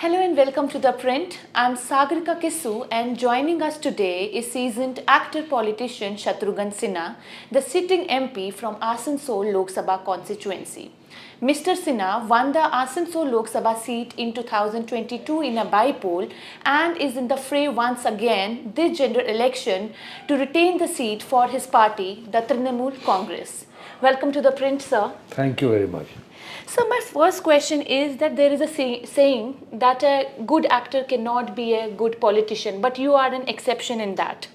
Hello and welcome to The Print. I'm Sagarika Kisu and joining us today is seasoned actor politician Shatrughan Sinha, the sitting MP from Asansol Lok Sabha constituency. Mr. Sinha won the Asansol Lok Sabha seat in 2022 in a by-poll and is in the fray once again this general election to retain the seat for his party, the Trinamool Congress. Welcome to The Print, sir. Thank you very much. So my first question is that there is a saying that a good actor cannot be a good politician, but you are an exception in that.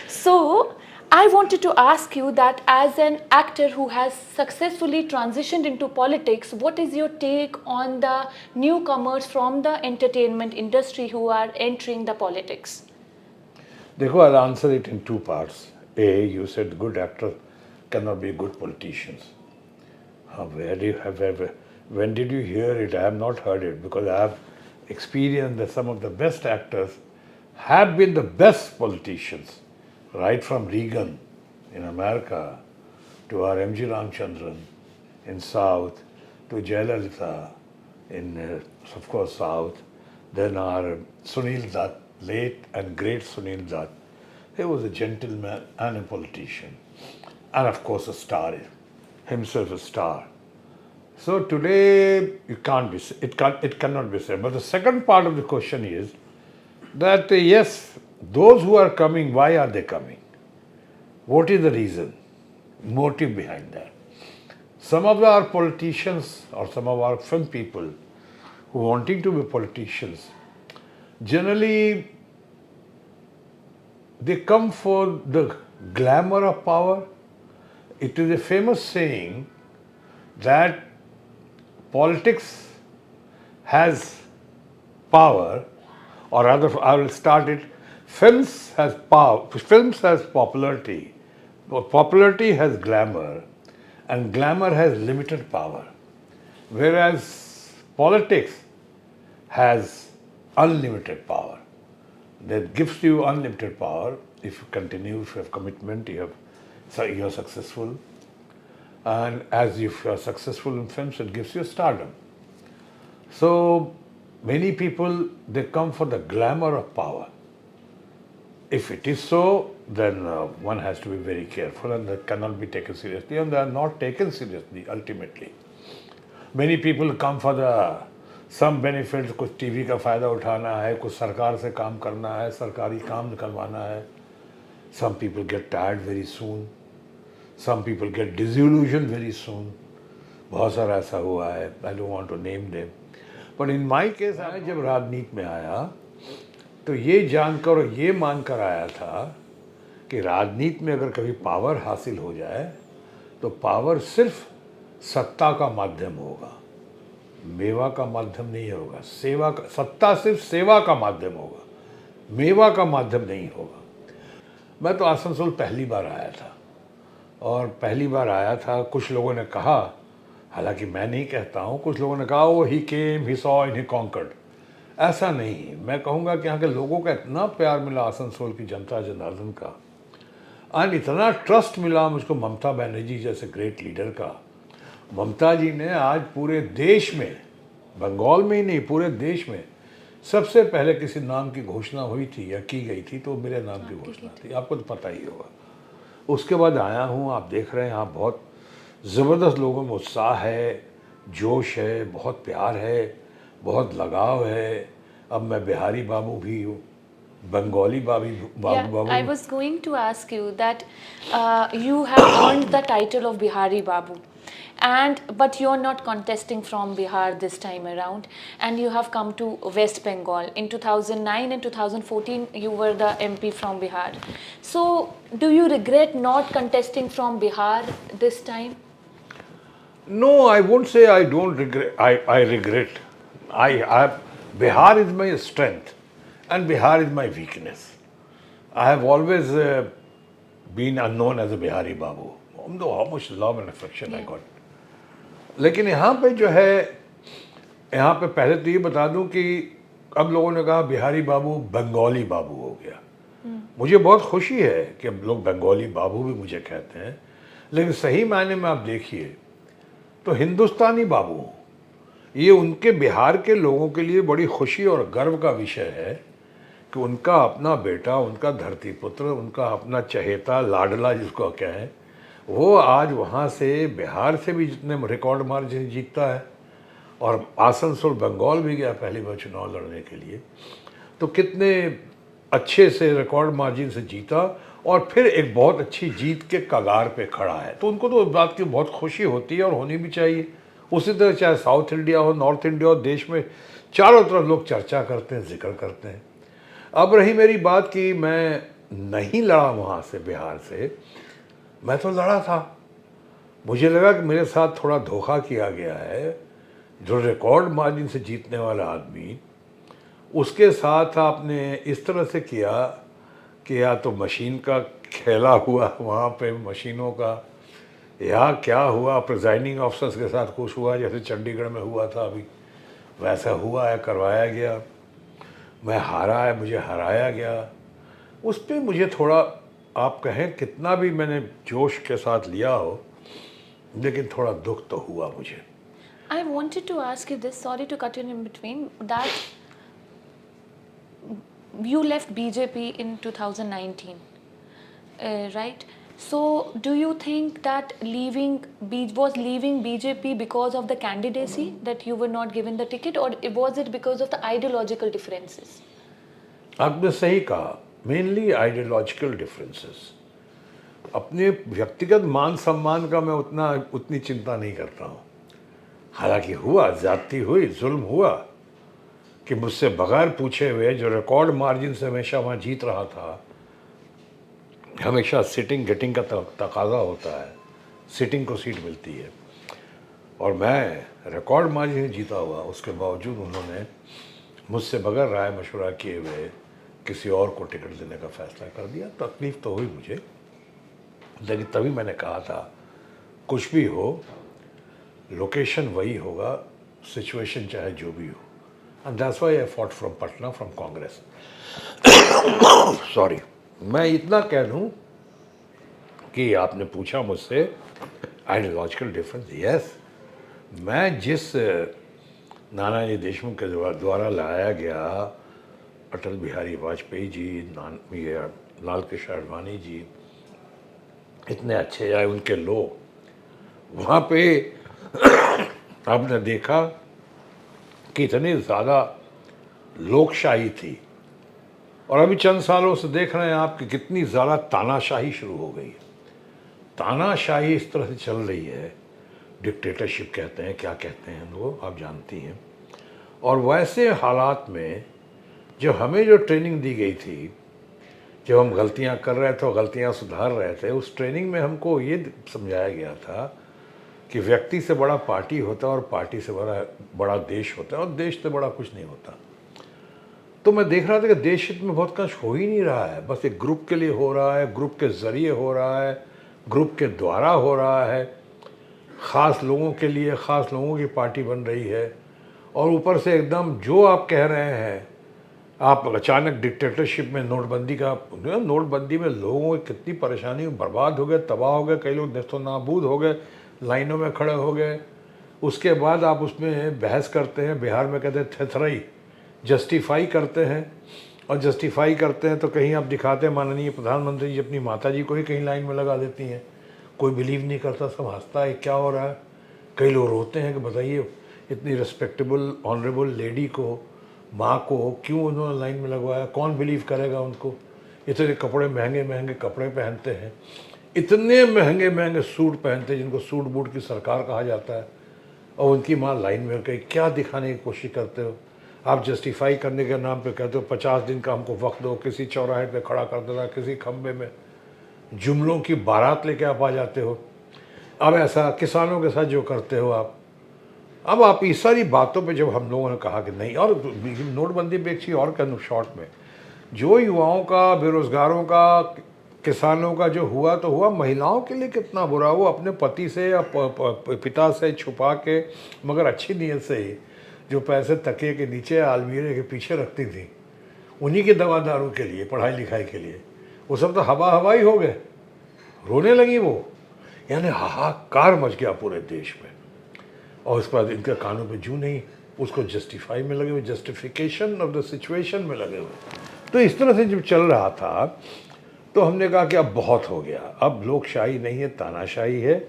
So I wanted to ask you that as an actor who has successfully transitioned into politics, what is your take on the newcomers from the entertainment industry who are entering the politics? Dekho, I'll answer it in two parts. A, you said good actor cannot be good politicians. Where do you have ever, when did you hear it? I have not heard it because I have experienced that some of the best actors have been the best politicians, right from Reagan in America to our M.G. Ramchandran in South, to Jayalalitha in, of course, South, then our Sunil Dutt, late and great Sunil Dutt. He was a gentleman and a politician, and of course a star, himself a star. So today it cannot be said. But the second part of the question is that yes, those who are coming, why are they coming? What is the reason, motive behind that? Some of our politicians or some of our film people who wanting to be politicians, generally they come for the glamour of power. It is a famous saying that politics has power, or rather, I will start it. Films has power. Films has popularity. Popularity has glamour, and glamour has limited power. Whereas politics has unlimited power. That gives you unlimited power if you continue, if you have commitment, you are successful. And as if you are successful in films, it gives you stardom. So many people, they come for the glamour of power. If it is so, then one has to be very careful, and that cannot be taken seriously, and they are not taken seriously ultimately. Many people come for the some benefits, कुछ TV का फायदा उठाना है, कुछ सरकार से काम करना है, सरकारी काम निकलवाना है. Some people get tired very soon. Some people get disillusioned very soon. बहुत सारा ऐसा हुआ है. I don't want to name them. But in my case, मैं जब राजनीति में आया तो ये जानकर और ये मानकर आया था कि राजनीति में अगर कभी पावर हासिल हो जाए तो पावर सिर्फ सत्ता का माध्यम होगा, मेवा का माध्यम नहीं होगा. सेवा का, सत्ता सिर्फ सेवा का माध्यम होगा, मेवा का माध्यम नहीं होगा. मैं तो आसनसोल पहली बार आया था, और पहली बार आया था, कुछ लोगों ने कहा, हालांकि मैं नहीं कहता हूँ, कुछ लोगों ने कहा वो he came, he saw and he conquered. ऐसा नहीं. मैं कहूँगा कि यहाँ के लोगों का इतना प्यार मिला आसनसोल की जनता जनार्दन का, और इतना ट्रस्ट मिला मुझको ममता बनर्जी जैसे ग्रेट लीडर का. ममता जी ने आज पूरे देश में, बंगाल में ही नहीं पूरे देश में, सबसे पहले किसी नाम की घोषणा हुई थी या की गई थी तो मेरे नाम की घोषणा थी. आपको तो पता ही होगा. उसके बाद आया हूँ, आप देख रहे हैं यहाँ बहुत ज़बरदस्त लोगों में उत्साह है, जोश है, बहुत प्यार है, बहुत लगाव है. अब मैं बिहारी बाबू भी हूँ, बंगाली बाबू. I was going to ask you that you have earned the title of Bihari Babu, but you're not contesting from Bihar this time around, and you have come to West Bengal. In 2009 and 2014, you were the MP from Bihar. So, do you regret not contesting from Bihar this time? No, I won't say I don't regret. I regret. Bihar is my strength, and Bihar is my weakness. I have always been unknown as a Bihari Babu. How much love and affection I got. लेकिन यहाँ पे जो है, यहाँ पे पहले तो ये बता दूँ कि अब लोगों ने कहा बिहारी बाबू बंगाली बाबू हो गया. मुझे बहुत खुशी है कि अब लोग बंगाली बाबू भी मुझे कहते हैं, लेकिन सही मायने में आप देखिए तो हिंदुस्तानी बाबू हूँ. ये उनके बिहार के लोगों के लिए बड़ी खुशी और गर्व का विषय है कि उनका अपना बेटा, उनका धरती पुत्र, उनका अपना चहेता लाडला जिसको कहें, वो आज वहाँ से बिहार से भी जितने रिकॉर्ड मार्जिन जीतता है और आसनसोल बंगाल भी गया पहली बार चुनाव लड़ने के लिए, तो कितने अच्छे से रिकॉर्ड मार्जिन से जीता और फिर एक बहुत अच्छी जीत के कगार पे खड़ा है। तो उनको तो इस बात की बहुत खुशी होती है और होनी भी चाहिए। उसी तरह चाहे साउथ इंडिया हो, नॉर्थ इंडिया हो, देश में चारों तरफ लोग चर्चा करते हैं, जिक्र करते हैं। अब रही मेरी बात कि मैं नहीं लड़ा वहाँ से, बिहार से, मैं तो लड़ा था। मुझे लगा कि मेरे साथ थोड़ा धोखा किया गया है। जो रिकॉर्ड मार्जिन से जीतने वाला आदमी, उसके साथ आपने इस तरह से किया कि या तो मशीन का खेला हुआ वहाँ पे, मशीनों का, या क्या हुआ प्रिजाइडिंग ऑफिसर्स के साथ कुछ हुआ, जैसे चंडीगढ़ में हुआ था अभी, वैसा हुआ है, करवाया गया। मैं हारा है, मुझे हराया गया। उस पर मुझे थोड़ा, आप कहें कितना भी मैंने जोश के साथ लिया हो, लेकिन थोड़ा दुख तो हुआ मुझे। I wanted to ask you this, sorry to cut you in between, that you left BJP in 2019, right? So do you think that leaving BJP because of the candidacy, that you were not given the ticket, or was it because of the ideological differences? आपने सही कहा, mainly ideological differences. अपने व्यक्तिगत मान सम्मान का मैं उतनी चिंता नहीं करता हूँ। हालांकि हुआ, ज्यादती हुई, जुल्म हुआ कि मुझसे बगैर पूछे हुए, जो रिकॉर्ड मार्जिन से हमेशा वहाँ जीत रहा था, हमेशा सिटिंग गेटिंग का तकाजा होता है, सिटिंग को सीट मिलती है, और मैं रिकॉर्ड मार्जिन से जीता हुआ, उसके बावजूद उन्होंने मुझसे बगैर राय मशवरा किए हुए किसी और को टिकट देने का फैसला कर दिया। तकलीफ तो हुई मुझे, लेकिन तभी मैंने कहा था कुछ भी हो, लोकेशन वही होगा, सिचुएशन चाहे जो भी हो। And that's why I fought from Patna, from Congress. Sorry, मैं इतना कह दूं कि आपने पूछा मुझसे आइडियोलॉजिकल डिफरेंस। यस, मैं जिस नानाजी देशमुख के द्वारा लाया गया, अटल बिहारी वाजपेयी जी, लाल कृष्ण आडवाणी जी, इतने अच्छे आए उनके लोग, वहाँ पे आपने देखा कि इतनी ज़्यादा लोकशाही थी। और अभी चंद सालों से देख रहे हैं आप कि कितनी ज़्यादा तानाशाही शुरू हो गई है। तानाशाही इस तरह से चल रही है, डिक्टेटरशिप कहते हैं, क्या कहते हैं लोग, आप जानती हैं। और वैसे हालात में जो हमें जो ट्रेनिंग दी गई थी, जब हम गलतियां कर रहे थे और गलतियां सुधार रहे थे, उस ट्रेनिंग में हमको ये समझाया गया था कि व्यक्ति से बड़ा पार्टी होता है और पार्टी से बड़ा देश होता है और देश से बड़ा कुछ नहीं होता। तो मैं देख रहा था कि देश हित में बहुत कुछ हो ही नहीं रहा है, बस एक ग्रुप के लिए हो रहा है, ग्रुप के ज़रिए हो रहा है, ग्रुप के द्वारा हो रहा है, ख़ास लोगों के लिए ख़ास लोगों की पार्टी बन रही है। और ऊपर से एकदम जो आप कह रहे हैं, आप अचानक डिक्टेटरशिप में नोटबंदी में लोगों की कितनी परेशानी, बर्बाद हो गए, तबाह हो गए, कई लोग नेस्तनाबूद हो गए, लाइनों में खड़े हो गए। उसके बाद आप उसमें बहस करते हैं, बिहार में कहते हैं थेथराई, जस्टिफाई करते हैं, और जस्टिफाई करते हैं तो कहीं आप दिखाते हैं माननीय प्रधानमंत्री जी अपनी माता जी को ही कहीं लाइन में लगा देती हैं। कोई बिलीव नहीं करता, सब हंसता है, क्या हो रहा है। कई लोग रोते हैं कि बताइए इतनी रिस्पेक्टेबल ऑनरेबल लेडी को, माँ को क्यों उन्होंने लाइन में लगवाया, कौन बिलीव करेगा उनको। इतने कपड़े महंगे महंगे कपड़े पहनते हैं, इतने महंगे महंगे सूट पहनते हैं जिनको सूट बूट की सरकार कहा जाता है, और उनकी माँ लाइन में कहीं क्या दिखाने की कोशिश करते हो आप। जस्टिफाई करने के नाम पे कहते हो 50 दिन का हमको वक्त दो, किसी चौराहे पे खड़ा कर देना, किसी खम्बे में जुमलों की बारात लेके आप आ जाते हो। अब ऐसा किसानों के साथ जो करते हो आप। अब आप इस सारी बातों पे जब हम लोगों ने कहा कि नहीं, और नोटबंदी पे एक चीज़ और कहूँ शॉर्ट में, जो युवाओं का, बेरोज़गारों का, किसानों का जो हुआ तो हुआ, महिलाओं के लिए कितना बुरा। वो अपने पति से या पिता से छुपा के, मगर अच्छी नीयत से ही, जो पैसे तकिए के नीचे अलमीरे के पीछे रखती थी उन्हीं के दवा दारू के लिए, पढ़ाई लिखाई के लिए, वो सब तो हवा हवाई हो गए, रोने लगी वो। यानी हाहाकार मच गया पूरे देश में। और उसके बाद इनके कानों पे जू नहीं, उसको जस्टिफाई में लगे हुए, जस्टिफिकेशन ऑफ द सिचुएशन में लगे हुए। तो इस तरह से जब चल रहा था तो हमने कहा कि अब बहुत हो गया, अब लोकशाही नहीं है, तानाशाही है,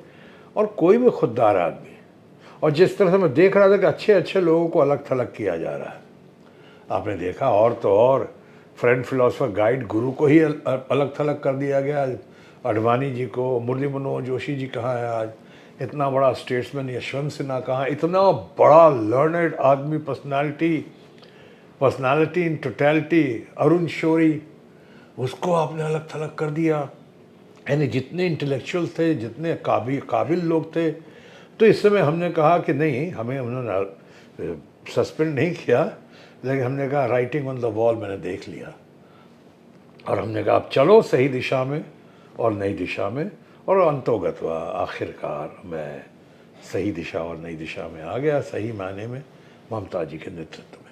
और कोई भी खुददार आदमी, और जिस तरह से मैं देख रहा था कि अच्छे अच्छे लोगों को अलग थलग किया जा रहा है, आपने देखा, और तो और फ्रेंड फिलोसफर गाइड गुरु को ही अलग थलग कर दिया गया। अडवाणी जी को, मुरली मनोहर जोशी जी कहाँ है आज, इतना बड़ा स्टेट्समैन यशवंत सिन्हा कहाँ, इतना बड़ा लर्नेड आदमी, personality in totality, Arun Shourie, उसको आपने अलग थलग कर दिया। यानी जितने इंटेलेक्चुअल थे, जितने काबिल लोग थे। तो इस समय हमने कहा कि नहीं, हमें उन्होंने सस्पेंड नहीं किया, लेकिन हमने कहा राइटिंग ऑन द वॉल मैंने देख लिया, और हमने कहा अब चलो सही दिशा में और नई दिशा में, और अंतोगत हुआ, आखिरकार मैं सही दिशा और नई दिशा में आ गया, सही मायने में ममता जी के नेतृत्व में।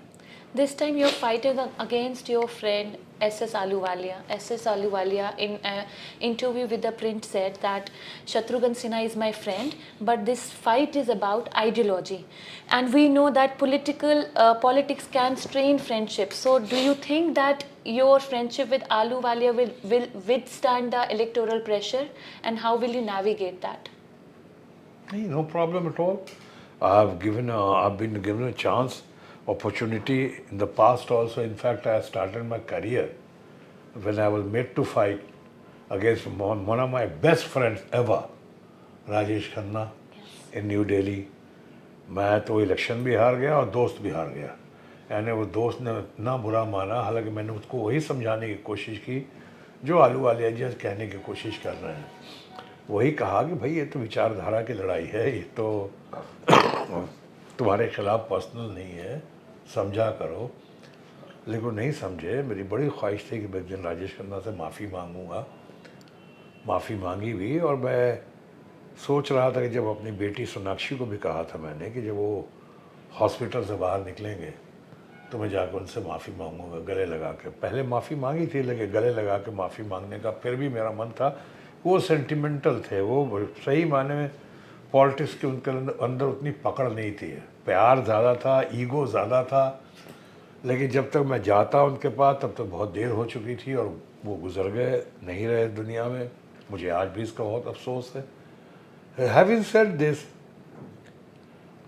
This time you're fighting against your friend S.S. Ahluwalia. S.S. Ahluwalia in an interview with the print said that Shatrughan Sinha is my friend, but this fight is about ideology. And we know that politics can strain friendship. So do you think that your friendship with Ahluwalia will withstand the electoral pressure, and how will you navigate that? No problem at all. I've been given a chance, opportunity in the past also. In fact, I started my career when I was made to fight against one of my best friends ever, Rajesh Khanna, in New Delhi. मैं तो election भी हार गया और दोस्त भी हार गया। यानी वो दोस्त ने इतना बुरा माना, हालांकि मैंने उसको वही समझाने की कोशिश की जो आलूवालिया जी कहने की कोशिश कर रहे हैं। वही कहा कि भाई ये तो विचारधारा की लड़ाई है, ये तो तुम्हारे खिलाफ पर्सनल नहीं है, समझा करो। लेकिन वो नहीं समझे। मेरी बड़ी ख्वाहिश थी कि मैं एक दिन राजेश खन्ना से माफ़ी मांगूंगा, माफ़ी मांगी भी। और मैं सोच रहा था कि जब अपनी बेटी सोनाक्षी को भी कहा था मैंने कि जब वो हॉस्पिटल से बाहर निकलेंगे तो मैं जाकर उनसे माफ़ी मांगूंगा गले लगा के। पहले माफ़ी मांगी थी, लेकिन गले लगा के माफ़ी मांगने का फिर भी मेरा मन था। वो सेंटिमेंटल थे, वो सही माने में पॉलिटिक्स के उनके अंदर उतनी पकड़ नहीं थी, प्यार ज़्यादा था, ईगो ज़्यादा था। लेकिन जब तक मैं जाता उनके पास तब तक बहुत देर हो चुकी थी और वो गुजर गए, नहीं रहे दुनिया में। मुझे आज भी इसका बहुत अफसोस है। हैविंग सेड दिस,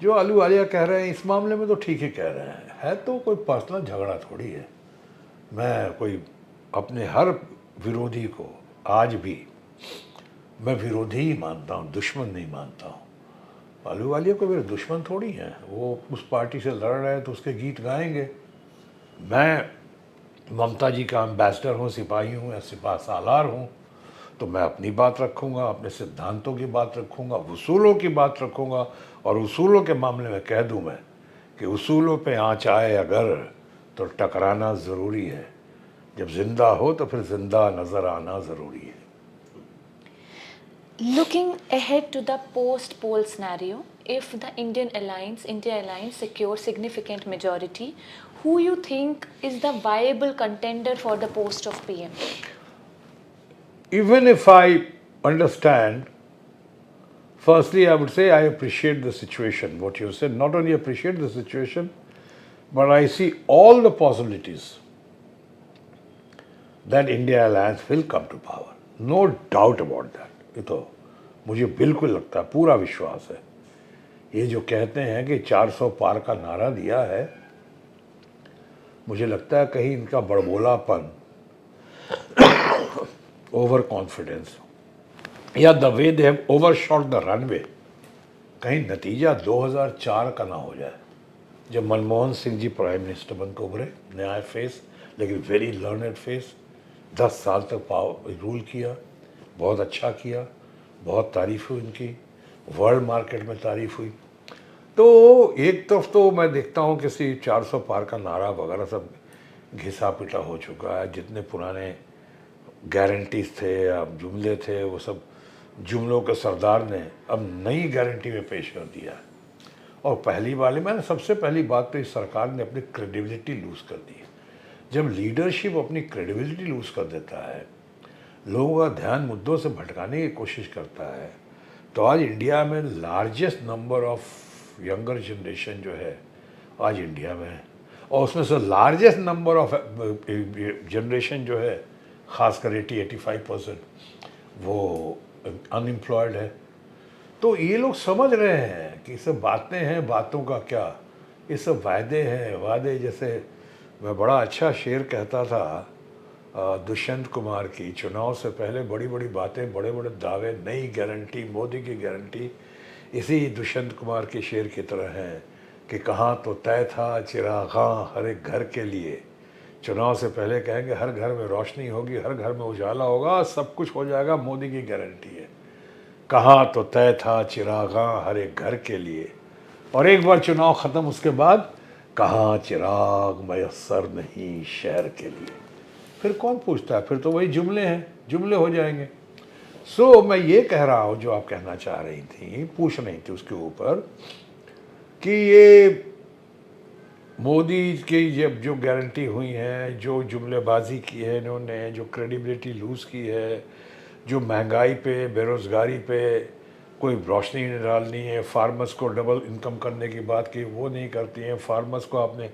जो आलूवालिया कह रहे हैं इस मामले में तो ठीक ही कह रहे हैं, है तो कोई पर्सनल झगड़ा थोड़ी है। मैं कोई अपने हर विरोधी को आज भी मैं विरोधी ही मानता हूँ, दुश्मन नहीं मानता हूँ। आलूवालिया को मेरे दुश्मन थोड़ी हैं, वो उस पार्टी से लड़ रहे हैं तो उसके गीत गाएंगे। मैं ममता जी का एम्बेसडर हूँ, सिपाही हूँ या सिपा सालार हूँ, तो मैं अपनी बात रखूँगा, अपने सिद्धांतों की बात रखूँगा, उसूलों की बात रखूँगा। और उसूलों के मामले में कह दूँ मैं कि उसूलों पे आँच आए अगर तो टकराना ज़रूरी है, जब जिंदा हो तो फिर जिंदा नज़र आना ज़रूरी है। Looking ahead to the post-poll scenario, if the India Alliance secures significant majority, who you think is the viable contender for the post of PM? Even if I understand, firstly I would say I appreciate the situation, what you said. Not only appreciate the situation, but I see all the possibilities that India Alliance will come to power. No doubt about that. ये तो मुझे बिल्कुल लगता है, पूरा विश्वास है। ये जो कहते हैं कि 400 पार का नारा दिया है, मुझे लगता है कहीं इनका बड़बोलापन, ओवर कॉन्फिडेंस, या the way they have overshot the runway, कहीं नतीजा 2004 का ना हो जाए, जब मनमोहन सिंह जी प्राइम मिनिस्टर बनकर उभरे, नया फेस, लेकिन वेरी लर्नेड फेस, 10 साल तक रूल किया, बहुत अच्छा किया, बहुत तारीफ हुई उनकी, वर्ल्ड मार्केट में तारीफ हुई। तो एक तरफ तो मैं देखता हूँ किसी 400 पार का नारा वगैरह सब घिसा पिटा हो चुका है, जितने पुराने गारंटीज थे या जुमले थे वो सब जुमलों के सरदार ने अब नई गारंटी में पेश कर दिया है। और पहली वाली मैंने सबसे पहली बात तो इस सरकार ने अपनी क्रेडिबिलिटी लूज़ कर दी है। जब लीडरशिप अपनी क्रेडिबिलिटी लूज़ कर देता है, लोगों का ध्यान मुद्दों से भटकाने की कोशिश करता है, तो आज इंडिया में largest number of younger generation जो है आज इंडिया में है, और उसमें से लार्जेस्ट नंबर ऑफ जनरेशन जो है खासकर 80-85% वो अनएम्प्लॉयड है। तो ये लोग समझ रहे हैं कि सब बातें हैं, बातों का क्या, ये सब वादे हैं, वादे। जैसे मैं बड़ा अच्छा शेर कहता था दुष्यंत कुमार की, चुनाव से पहले बड़ी बड़ी बातें, बड़े बड़े दावे, नई गारंटी, मोदी की गारंटी, इसी दुष्यंत कुमार के शेर की तरह हैं कि कहाँ तो तय था चिरागां हर एक घर के लिए। चुनाव से पहले कहेंगे हर घर में रोशनी होगी, हर घर में उजाला होगा, सब कुछ हो जाएगा, मोदी की गारंटी है। कहाँ तो तय था चिरागां हर एक घर के लिए, और एक बार चुनाव ख़त्म उसके बाद कहाँ चिराग मयस्सर नहीं शहर के लिए। फिर कौन पूछता है, फिर तो वही जुमले हैं, जुमले हो जाएंगे। सो मैं ये कह रहा हूँ जो आप कहना चाह रही थी, पूछ रही थी उसके ऊपर, कि ये मोदी की जब जो गारंटी हुई है, जो जुमलेबाजी की है इन्होंने, जो क्रेडिबिलिटी लूज़ की है, जो महंगाई पे, बेरोज़गारी पे कोई रोशनी नहीं डालनी है, फार्मर्स को डबल इनकम करने की बात की, वो नहीं करती हैं। फार्मर्स को आपने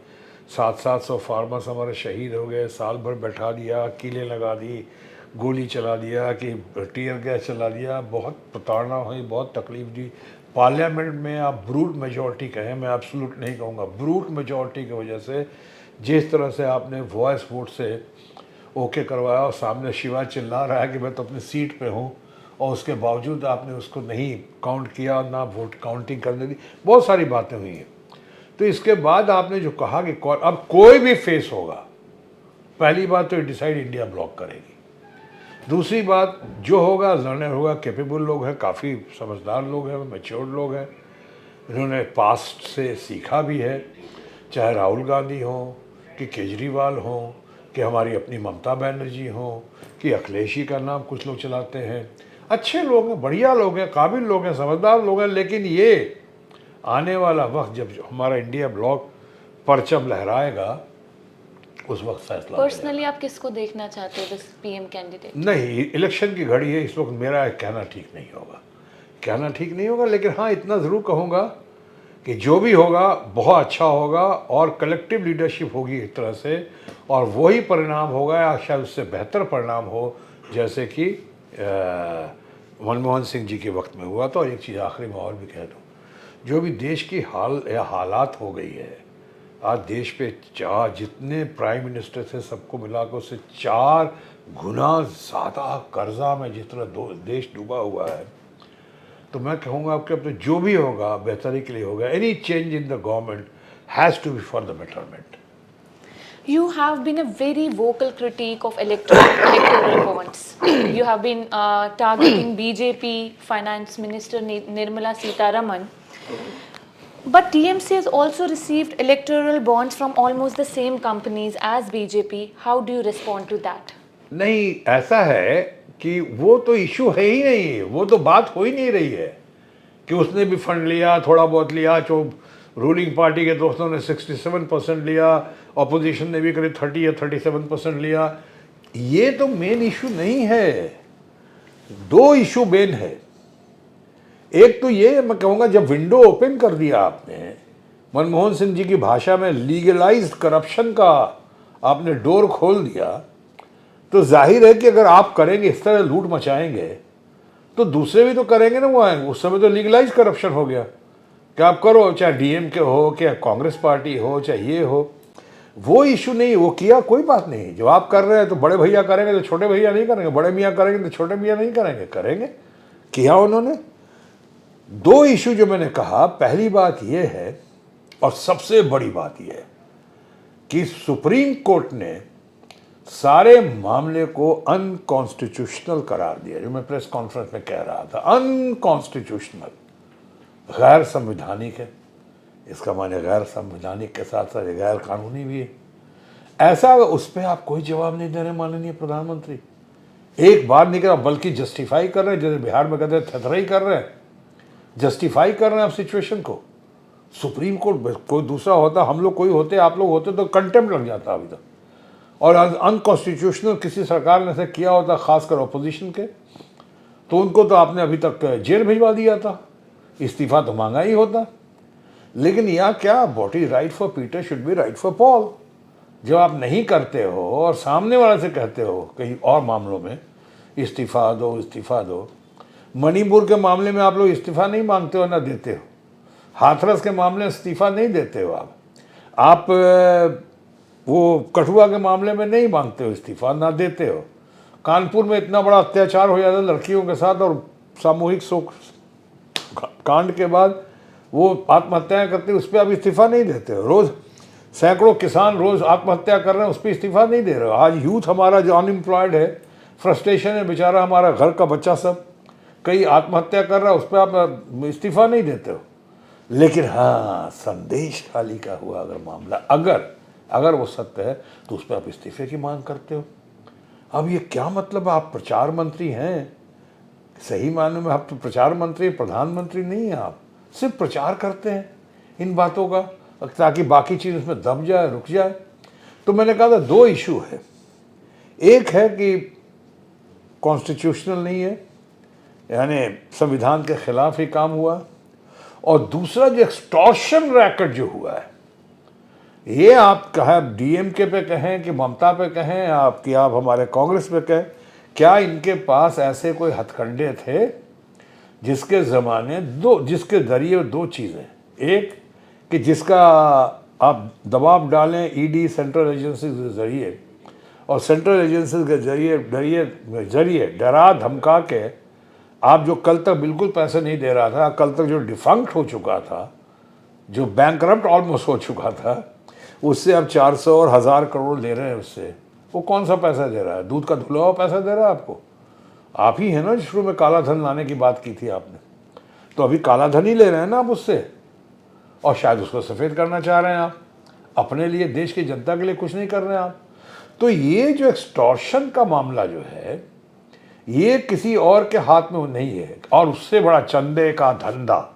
700 फार्मर्स हमारे शहीद हो गए, साल भर बैठा दिया, कीलें लगा दी, गोली चला दिया, कि टीयर गैस चला दिया, बहुत प्रताड़ना हुई, बहुत तकलीफ दी। पार्लियामेंट में आप ब्रूट मेजॉरिटी कहें, मैं एब्सोल्यूट नहीं कहूँगा, ब्रूट मेजॉरिटी की वजह से जिस तरह से आपने वॉइस वोट से ओके करवाया, और सामने शिवा चिल्ला रहा है कि मैं तो अपनी सीट पे हूँ, और उसके बावजूद आपने उसको नहीं काउंट किया, ना वोट काउंटिंग करने दी, बहुत सारी बातें हुई हैं। तो इसके बाद आपने जो कहा कि अब कोई भी फेस होगा, पहली बात तो डिसाइड इंडिया ब्लॉक करेगी, दूसरी बात जो होगा लर्नर होगा, कैपेबल लोग हैं, काफ़ी समझदार लोग हैं, मैच्योर्ड लोग हैं, इन्होंने पास्ट से सीखा भी है, चाहे राहुल गांधी हो, कि केजरीवाल हो, कि हमारी अपनी ममता बनर्जी हो, कि अखिलेश का नाम कुछ लोग चलाते हैं। अच्छे लोग हैं, बढ़िया लोग हैं, काबिल लोग हैं, समझदार लोग हैं, लेकिन ये आने वाला वक्त जब हमारा इंडिया ब्लॉक परचम लहराएगा, उस वक्त फैसला। पर्सनली आप किसको देखना चाहते हो पीएम कैंडिडेट? नहीं, इलेक्शन की घड़ी है, इस वक्त मेरा कहना ठीक नहीं होगा, कहना ठीक नहीं होगा, लेकिन हाँ इतना ज़रूर कहूँगा कि जो भी होगा बहुत अच्छा होगा, और कलेक्टिव लीडरशिप होगी एक तरह से, और वही परिणाम होगा या शायद उससे बेहतर परिणाम हो जैसे कि मनमोहन सिंह जी के वक्त में हुआ था। और एक चीज़ आखिरी में और भी कह दूँ, जो भी देश की हालात हो गई है आज, देश पे जितने प्राइम मिनिस्टर थे सबको मिलाकर उससे 4 गुना ज़्यादा कर्जा में जिस तरह देश डूबा हुआ है, तो मैं कहूँगा आपके अपने जो भी होगा बेहतरी के लिए होगा। Any change in the government has to be for the betterment. You have been a very vocal critique of electoral bonds. You have been targeting BJP Finance Minister Nirmala Sitharaman. But TMC has also received electoral bonds from almost the same companies as BJP. How do you respond to that? नहीं, ऐसा है कि वो तो issue है ही नहीं, वो तो बात हो ही नहीं रही है कि उसने भी फंड लिया, थोड़ा बहुत लिया, जो रूलिंग पार्टी के दोस्तों ने 67% लिया, ऑपोजिशन ने भी करीब 30 या 37% लिया। ये तो मेन इशू नहीं है, 2 इशू मेन है। एक तो ये मैं कहूँगा, जब विंडो ओपन कर दिया आपने, मनमोहन सिंह जी की भाषा में लीगलाइज्ड करप्शन का आपने डोर खोल दिया, तो जाहिर है कि अगर आप करेंगे, इस तरह लूट मचाएंगे, तो दूसरे भी तो करेंगे ना। वो आएंगे, उस समय तो लीगलाइज करप्शन हो गया कि आप करो, चाहे डीएमके हो, चाहे कांग्रेस पार्टी हो, चाहे ये हो, वो इशू नहीं। वो किया, कोई बात नहीं, जो आप कर रहे हैं तो बड़े भैया करेंगे तो छोटे भैया नहीं करेंगे, बड़े मियाँ करेंगे तो छोटे मियाँ नहीं करेंगे, करेंगे, किया उन्होंने। 2 इशू जो मैंने कहा, पहली बात ये है और सबसे बड़ी बात ये है कि सुप्रीम कोर्ट ने सारे मामले को अनकॉन्स्टिट्यूशनल करार दिया, जो मैं प्रेस कॉन्फ्रेंस में कह रहा था, अनकॉन्स्टिट्यूशनल, गैर संवैधानिक है। इसका माने गैर संवैधानिक के साथ साथ गैर कानूनी भी है। ऐसा उस पर आप कोई जवाब नहीं दे रहे माननीय प्रधानमंत्री, एक बार नहीं करा, बल्कि जस्टिफाई कर रहे हैं, जैसे बिहार में कहते हैं थथराई कर रहे हैं, जस्टिफाई कर रहे हैं आप सिचुएशन को। सुप्रीम कोर्ट कोई दूसरा होता, हम लोग कोई होते, आप लोग होते, तो कंटेम्प्ट लग जाता अभी तक। और अनकॉन्स्टिट्यूशनल किसी सरकार ने ऐसे किया होता, खासकर अपोजिशन के, तो उनको तो आपने अभी तक जेल भिजवा दिया था, इस्तीफा तो मांगा ही होता। लेकिन यहाँ क्या, what is right for Peter should be right for Paul. जब आप नहीं करते हो और सामने वाले से कहते हो कहीं और मामलों में इस्तीफा दो इस्तीफा दो, मणिपुर के मामले में आप लोग इस्तीफा नहीं मांगते हो ना देते हो, हाथरस के मामले में इस्तीफा नहीं देते हो आप वो कठुआ के मामले में नहीं मांगते हो इस्तीफा, ना देते हो। कानपुर में इतना बड़ा अत्याचार हो जाता है लड़कियों के साथ और सामूहिक शोक कांड के बाद वो आत्महत्याएं करते हैं, उस पर आप इस्तीफा नहीं देते हो। रोज़ सैकड़ों किसान रोज़ आत्महत्या कर रहे हैं, उस पर इस्तीफा नहीं दे रहे हो। आज यूथ हमारा जो अनएम्प्लॉयड है, फ्रस्ट्रेशन है बेचारा, हमारा घर का बच्चा सब कई आत्महत्या कर रहा है, उस पर आप इस्तीफा नहीं देते हो। लेकिन हाँ, संदेश खाली का हुआ अगर मामला, अगर वो सत्य है तो उस पर आप इस्तीफे की मांग करते हो। अब ये क्या मतलब, आप प्रचार मंत्री हैं, सही मायने में आप तो प्रचार मंत्री, प्रधानमंत्री नहीं हैं, आप सिर्फ प्रचार करते हैं इन बातों का ताकि बाकी चीज़ उसमें दब जाए, रुक जाए। तो मैंने कहा था दो इशू है, एक है कि कॉन्स्टिट्यूशनल नहीं है, यानी संविधान के खिलाफ ही काम हुआ, और दूसरा जो एक्सटॉर्शन रैकेट जो हुआ है, ये आप कहें डीएमके पे कहें कि ममता पे कहें आप हमारे कांग्रेस पे कहें, क्या इनके पास ऐसे कोई हथकंडे थे जिसके जिसके जरिए दो चीज़ें, एक कि जिसका आप दबाव डालें ईडी सेंट्रल एजेंसी के जरिए, और सेंट्रल एजेंसी के जरिए डरा धमका के आप जो कल तक बिल्कुल पैसे नहीं दे रहा था, कल तक जो डिफंक्ट हो चुका था, जो बैंकरप्ट ऑलमोस्ट हो चुका था, उससे अब 400 और 1000 करोड़ ले रहे हैं उससे। वो कौन सा पैसा दे रहा है, दूध का धुला हुआ पैसा दे रहा है आपको? आप ही है ना शुरू में काला धन लाने की बात की थी आपने, तो अभी काला धन ही ले रहे हैं ना आप उससे, और शायद उसको सफ़ेद करना चाह रहे हैं आप, अपने लिए, देश की जनता के लिए कुछ नहीं कर रहे हैं आप। तो ये जो एक्सटॉर्शन का मामला जो है, ये किसी और के हाथ में नहीं है, और उससे बड़ा चंदे का धंधा,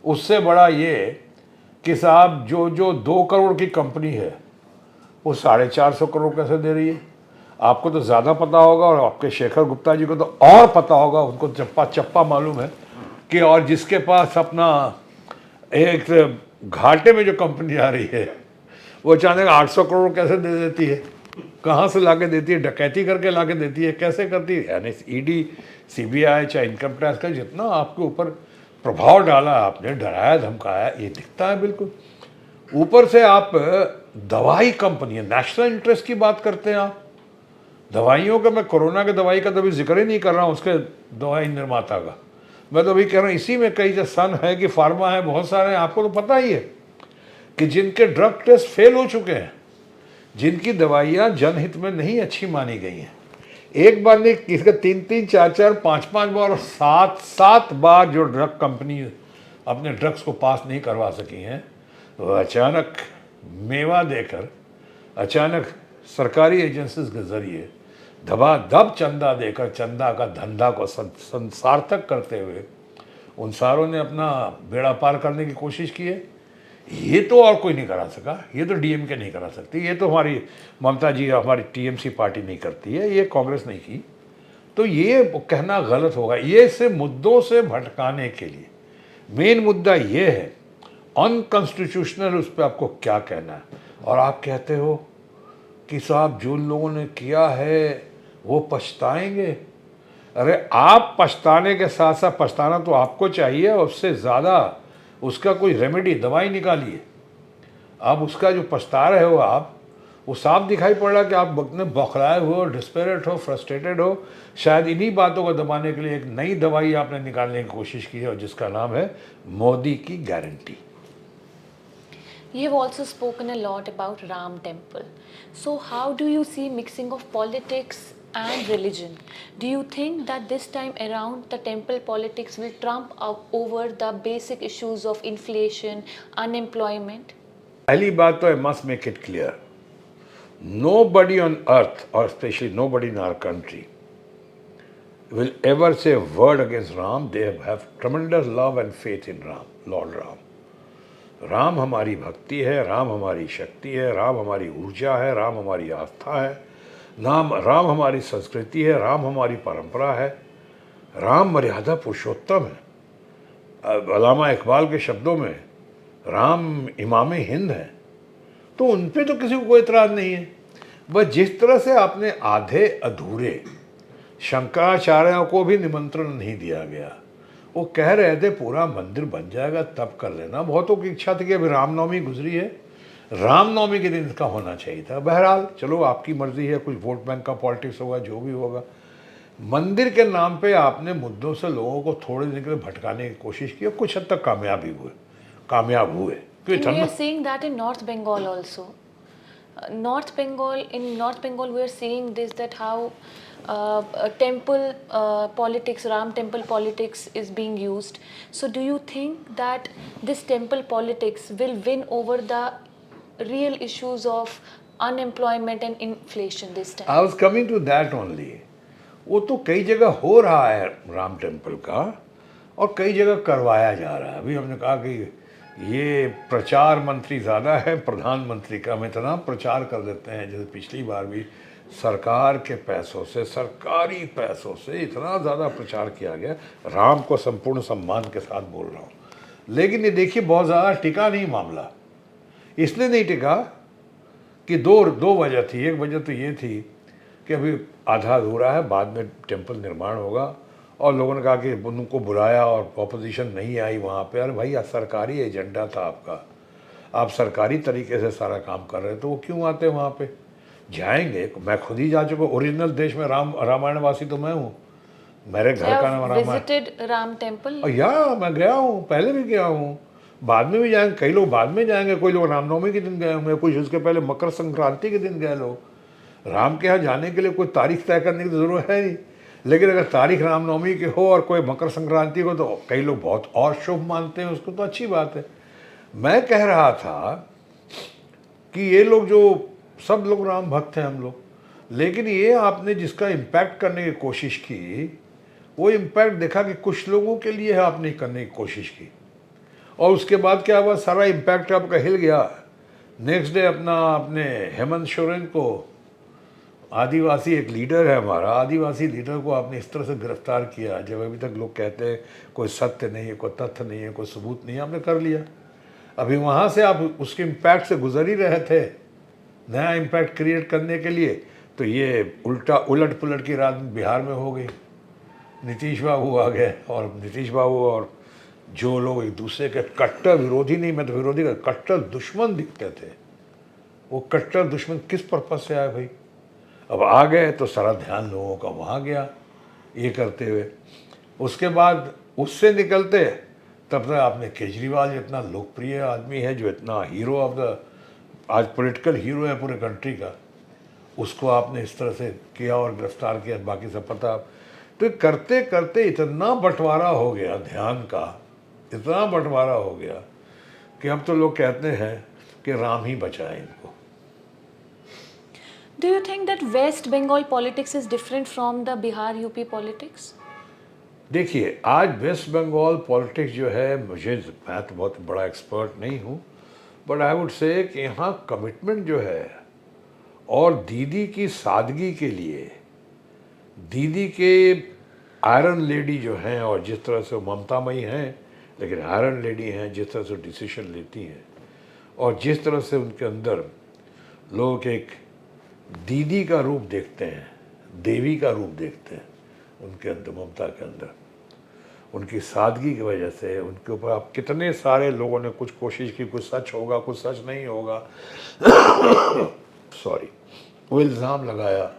उससे बड़ा ये कि साहब जो 2 करोड़ की कंपनी है वो 450 करोड़ कैसे दे रही है। आपको तो ज़्यादा पता होगा, और आपके शेखर गुप्ता जी को तो और पता होगा, उनको चप्पा चप्पा मालूम है कि, और जिसके पास अपना एक घाटे में जो कंपनी आ रही है वो अचानक 800 करोड़ कैसे दे देती है, कहाँ से लाके देती है, डकैती करके लाके देती है, कैसे करती है। यानी ईडी, सीबीआई चाहे इनकम टैक्स का जितना आपके ऊपर प्रभाव डाला आपने, डराया धमकाया, ये दिखता है बिल्कुल। ऊपर से आप दवाई कंपनी, नेशनल इंटरेस्ट की बात करते हैं आप, दवाइयों का, मैं कोरोना के दवाई का तो अभी जिक्र ही नहीं कर रहा हूँ, उसके दवाई निर्माता का, मैं तो अभी कह रहा हूँ इसी में कई जो सन है कि फार्मा है, बहुत सारे हैं, आपको तो पता ही है कि जिनके ड्रग टेस्ट फेल हो चुके हैं, जिनकी दवाइयाँ जनहित में नहीं अच्छी मानी गई हैं, एक बार नहीं, किसका 3-3, 4-4, 5-5 बार और 7-7 बार जो ड्रग कंपनी अपने ड्रग्स को पास नहीं करवा सकी हैं, तो अचानक मेवा देकर, अचानक सरकारी एजेंसीज के जरिए धबाधब चंदा देकर, चंदा का धंधा को सार्थक करते हुए उन सारों ने अपना बेड़ा पार करने की कोशिश की है। ये तो और कोई नहीं करा सका, ये तो डीएमके नहीं करा सकती, ये तो हमारी ममता जी, हमारी टीएमसी पार्टी नहीं करती है, ये कांग्रेस नहीं की। तो ये कहना गलत होगा। ये से मुद्दों से भटकाने के लिए मेन मुद्दा ये है अनकॉन्स्टिट्यूशनल, उस पर आपको क्या कहना है। और आप कहते हो कि साहब जो लोगों ने किया है वो पछताएंगे। अरे आप पछताने के साथ साथ, पछताना तो आपको चाहिए, और उससे ज़्यादा उसका कोई रेमेडी, दवाई निकालिए। आप उसका जो पछता रहे हो आप, वो साफ दिखाई पड़ रहा है कि आप अपने बौखलाए हो, डिस्पेरेट हो, फ्रस्ट्रेटेड हो। शायद इन्हीं बातों को दबाने के लिए एक नई दवाई आपने निकालने की कोशिश की है, और जिसका नाम है मोदी की guarantee. You have also spoken a lot about Ram Temple. So how do you see mixing of politics and religion? Do you think that this time around the temple politics will trump up over the basic issues of inflation, unemployment? पहली बात तो I must make it clear. Nobody on earth, or especially nobody in our country, will ever say a word against Ram. They have tremendous love and faith in Ram, Lord Ram. Ram हमारी भक्ति है, राम हमारी शक्ति है, राम हमारी ऊर्जा है, राम हमारी आस्था है, राम हमारी संस्कृति है, राम हमारी परंपरा है, राम मर्यादा पुरुषोत्तम है। अल्लामा इकबाल के शब्दों में राम इमाम हिंद हैं, तो उन पे तो किसी को कोई इतराज़ नहीं है। बस जिस तरह से आपने आधे अधूरे शंकराचार्यों को भी निमंत्रण नहीं दिया गया, वो कह रहे थे पूरा मंदिर बन जाएगा तब कर लेना। बहुतों की इच्छा थी कि अभी रामनवमी गुजरी है, रामनवमी के दिन इसका होना चाहिए था। बहरहाल चलो आपकी मर्जी है, कुछ वोट बैंक का पॉलिटिक्स होगा, जो भी होगा। मंदिर के नाम पे आपने मुद्दों से लोगों को थोड़े दिन के लिए भटकाने की कोशिश की और कुछ हद तक कामयाब हुए क्योंकि And we इतना are seeing that in North Bengal also. In North Bengal, we are seeing this, that how temple politics, Ram temple politics is being used. So, do you think that this temple politics will win over the real issues of unemployment and inflation this time? I was coming to that only. वो तो कई जगह हो रहा है Ram temple का, और कई जगह करवाया जा रहा है। अभी हमने कहा कि ये प्रचार मंत्री ज़्यादा है प्रधानमंत्री का, हम इतना प्रचार कर देते हैं। जैसे पिछली बार भी सरकार के पैसों से, सरकारी पैसों से इतना ज़्यादा प्रचार किया गया। राम को संपूर्ण सम्मान के साथ बोल रहा हूँ, लेकिन ये देखिए बहुत ज़्यादा टिका नहीं मामला। इसलिए नहीं टिका कि दो वजह थी। एक वजह तो ये थी कि अभी आधा अधूरा है, बाद में टेम्पल निर्माण होगा, और लोगों ने कहा कि उनको बुलाया और ऑपोजिशन नहीं आई वहाँ पे। अरे भाई, सरकारी एजेंडा था आपका, आप सरकारी तरीके से सारा काम कर रहे, तो वो क्यों आते वहाँ पे? जाएंगे, मैं खुद ही जा चुका। ओरिजिनल देश में रामायणवासी तो मैं हूँ, मेरे घर का नाम रामायण। Visited Ram temple? या मैं गया हूँ, पहले भी गया हूँ, बाद में भी जाएंगे। कई लोग बाद में जाएंगे, कोई लोग रामनवमी के दिन गए होंगे, कुछ उसके पहले मकर संक्रांति के दिन गए लोग। राम के यहाँ जाने के लिए कोई तारीख तय करने की ज़रूरत है नहीं, लेकिन अगर तारीख रामनवमी की हो और कोई मकर संक्रांति को, तो कई लोग बहुत और शुभ मानते हैं उसको, तो अच्छी बात है। मैं कह रहा था कि ये लोग जो सब लोग राम भक्त हैं हम लोग, लेकिन ये आपने जिसका इम्पैक्ट करने की कोशिश की, वो इम्पैक्ट देखा कि कुछ लोगों के लिए आपने करने की कोशिश की, और उसके बाद क्या हुआ, सारा इम्पैक्ट आपका हिल गया। नेक्स्ट डे आपने हेमंत सोरेन को, आदिवासी एक लीडर है हमारा, आदिवासी लीडर को आपने इस तरह से गिरफ्तार किया, जब अभी तक लोग कहते हैं कोई सत्य नहीं है, कोई तथ्य नहीं है, कोई सबूत नहीं है, आपने कर लिया। अभी वहाँ से आप उसके इम्पैक्ट से गुजर ही रहे थे नया इम्पैक्ट क्रिएट करने के लिए, तो ये उलट पुलट की रात बिहार में हो गई। नीतीश बाबू आ गए, और नीतीश बाबू और जो लोग एक दूसरे के कट्टर विरोधी, नहीं मैं तो विरोधी का, कट्टर दुश्मन दिखते थे, वो कट्टर दुश्मन किस पर्पज़ से आए भाई? अब आ गए तो सारा ध्यान लोगों का वहाँ गया ये करते हुए। उसके बाद उससे निकलते तब तक आपने केजरीवाल जितना लोकप्रिय आदमी है, जो इतना हीरो ऑफ द, आज पॉलिटिकल हीरो है पूरे कंट्री का, उसको आपने इस तरह से किया और गिरफ्तार किया। बाकी सब पता। तो करते करते इतना बंटवारा हो गया ध्यान का, इतना बंटवारा हो गया कि अब तो लोग कहते हैं कि राम ही बचाए इनको। Do you think that West Bengal politics is different from the Bihar UP politics? देखिए, आज वेस्ट बंगाल पॉलिटिक्स जो है, मैं तो बहुत बड़ा एक्सपर्ट नहीं हूँ, बट आई वुड से कि यहाँ कमिटमेंट जो है, और दीदी की सादगी के लिए, दीदी के आयरन लेडी जो हैं, और जिस तरह से ममतामयी हैं लेकिन आयरन लेडी हैं, जिस तरह से डिसीजन लेती हैं, और जिस तरह से उनके अंदर लोग एक दीदी का रूप देखते हैं, देवी का रूप देखते हैं उनके अंदर, ममता के अंदर, उनकी सादगी की वजह से उनके ऊपर आप कितने सारे लोगों ने कुछ कोशिश की, कुछ सच होगा कुछ सच नहीं होगा सॉरी, वो इल्ज़ाम लगाया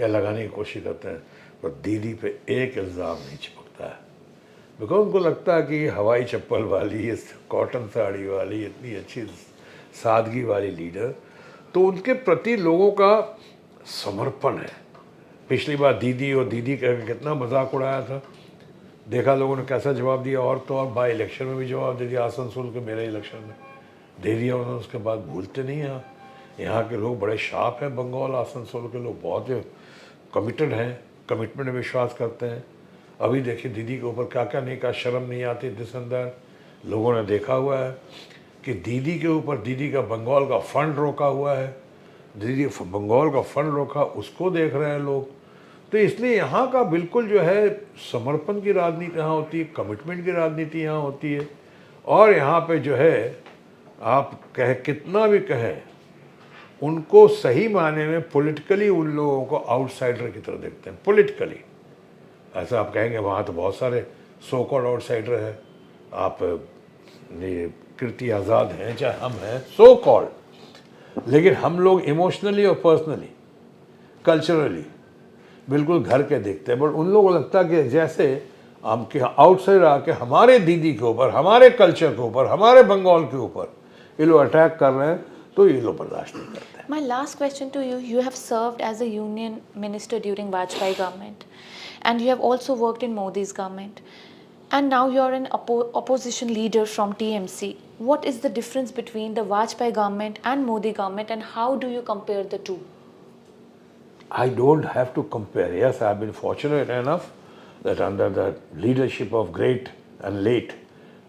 या लगाने की कोशिश करते हैं, पर दीदी पे एक इल्ज़ाम नहीं चिपकता है। बिकॉज उनको लगता है कि हवाई चप्पल वाली, इस कॉटन साड़ी वाली, इतनी अच्छी सादगी वाली लीडर, तो उनके प्रति लोगों का समर्पण है। पिछली बार दीदी और दीदी का कितना मजाक उड़ाया था, देखा लोगों ने कैसा जवाब दिया, और तो और बाई इलेक्शन में भी जवाब दे दिया, आसनसोल के मेरे इलेक्शन में दे दिया उन्होंने। उसके बाद भूलते नहीं हैं, यहाँ के लोग बड़े शार्प हैं, बंगाल आसनसोल के लोग बहुत कमिटेड हैं, कमिटमेंट में विश्वास करते हैं। अभी देखिए दीदी के ऊपर क्या क्या नहीं कहा, शर्म नहीं आती दिस अंदर। लोगों ने देखा हुआ है कि दीदी के ऊपर, दीदी का बंगाल का फंड रोका हुआ है, दीदी बंगाल का फंड रोका, उसको देख रहे हैं लोग। तो इसलिए यहाँ का बिल्कुल जो है समर्पण की राजनीति यहाँ होती है, कमिटमेंट की राजनीति यहाँ होती है, और यहाँ पे जो है आप कहे कितना भी कहें, उनको सही मायने में पॉलिटिकली उन लोगों को आउटसाइडर की तरह देखते हैं, पॉलिटिकली। ऐसा आप कहेंगे वहाँ तो बहुत सारे सो कॉल्ड आउटसाइडर हैं, आप ये कीर्ति आज़ाद हैं चाहे हम हैं, सो कॉल्ड, लेकिन हम लोग इमोशनली और पर्सनली, कल्चरली बिल्कुल घर के देखते हैं। बट उन लोगों को लगता है कि जैसे हम के आउटसाइडर आके हमारे दीदी के ऊपर, हमारे कल्चर के ऊपर, हमारे बंगाल के ऊपर ये लोग अटैक कर रहे हैं, तो ये लोग बर्दाश्त नहीं करते। My last question to you, you have served as a union minister during Vajpayee government and you have also worked in Modi's government and now you are an opposition leader from TMC. What is the difference between the Vajpayee government and Modi government and how do you compare the two? I don't have to compare. Yes, I have been fortunate enough that under the leadership of great and late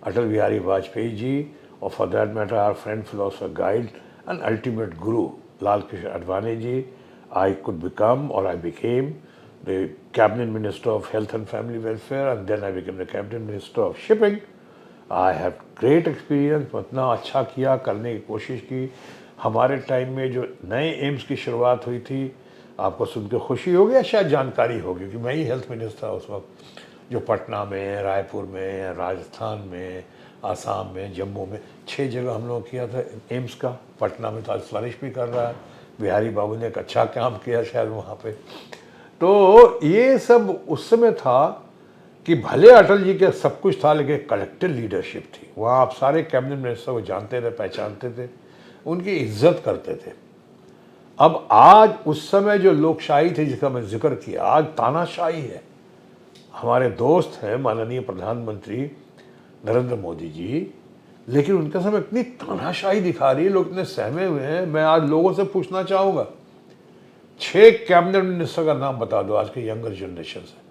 Atal Bihari Vajpayee ji, or for that matter our friend, philosopher, guide and ultimate guru Lal Krishna Advani ji, I could become, or I became, the Cabinet Minister of Health and Family Welfare, and then I became the Cabinet Minister of Shipping. I have great experience, इतना अच्छा किया, करने की कोशिश की। हमारे time में जो नए एम्स की शुरुआत हुई थी, आपको सुन के खुशी होगी या शायद जानकारी होगी कि मैं ही हेल्थ मिनिस्टर उस वक्त, जो पटना में, रायपुर में, राजस्थान में, आसाम में, जम्मू में 6 जगह हम लोग किया था एम्स का। पटना में तो आज फ्लरिश भी कर रहा है, बिहारी बाबू ने एक अच्छा काम किया शायद वहाँ पे। तो ये सब उस समय था कि भले अटल जी के सब कुछ था, लेकिन कलेक्टिव लीडरशिप थी। वहाँ आप सारे कैबिनेट मिनिस्टर को जानते थे, पहचानते थे, उनकी इज्जत करते थे। अब आज उस समय जो लोकशाही थी जिसका मैं जिक्र किया, आज तानाशाही है। हमारे दोस्त हैं माननीय प्रधानमंत्री नरेंद्र मोदी जी, लेकिन उनके समय इतनी तानाशाही दिखा रही है, लोग इतने सहमे हुए हैं। मैं आज लोगों से पूछना चाहूँगा, 6 कैबिनेट मिनिस्टर का नाम बता दो आज के यंगर जनरेशन से।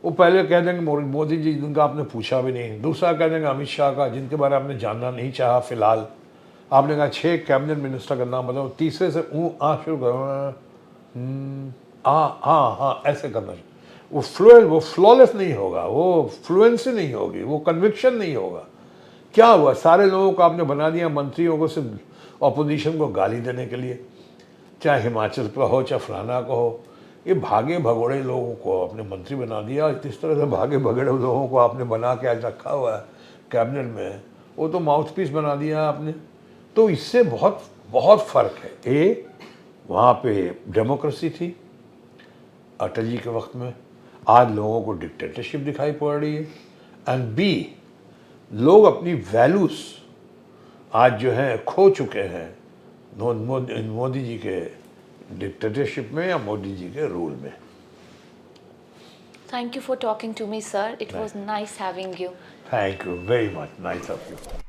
वो पहले कह देंगे मोदी जी, जिनका आपने पूछा भी नहीं। दूसरा कह देंगे अमित शाह का, जिनके बारे में आपने जानना नहीं चाहा फिलहाल। आपने कहा 6 कैबिनेट मिनिस्टर का नाम बताओ, तीसरे से शुरू करो, हाँ ऐसे करना चाहिए। वो फ्लॉलेस नहीं होगा, वो फ्लुएंसी नहीं होगी, वो कन्विक्शन नहीं होगा। क्या हुआ, सारे लोगों को आपने बना दिया मंत्रियों को सिर्फ ऑपोजिशन को गाली देने के लिए, चाहे हिमाचल का हो चाहे फलाना का हो। ये भागे भगोड़े लोगों को आपने मंत्री बना दिया। इस तरह से भागे भगोड़े लोगों को आपने बना के आज रखा हुआ है कैबिनेट में, वो तो माउथ पीस बना दिया आपने। तो इससे बहुत बहुत फ़र्क है। ए, वहाँ पे डेमोक्रेसी थी अटल जी के वक्त में, आज लोगों को डिक्टेटरशिप दिखाई पड़ रही है। एंड बी, लोग अपनी वैल्यूज़ आज जो हैं खो चुके हैं मोदी जी के डिक्टेटरशिप में या मोदी जी के रूल में। Thank you for talking to me, sir. It was nice having you. Thank you very much. Nice of you.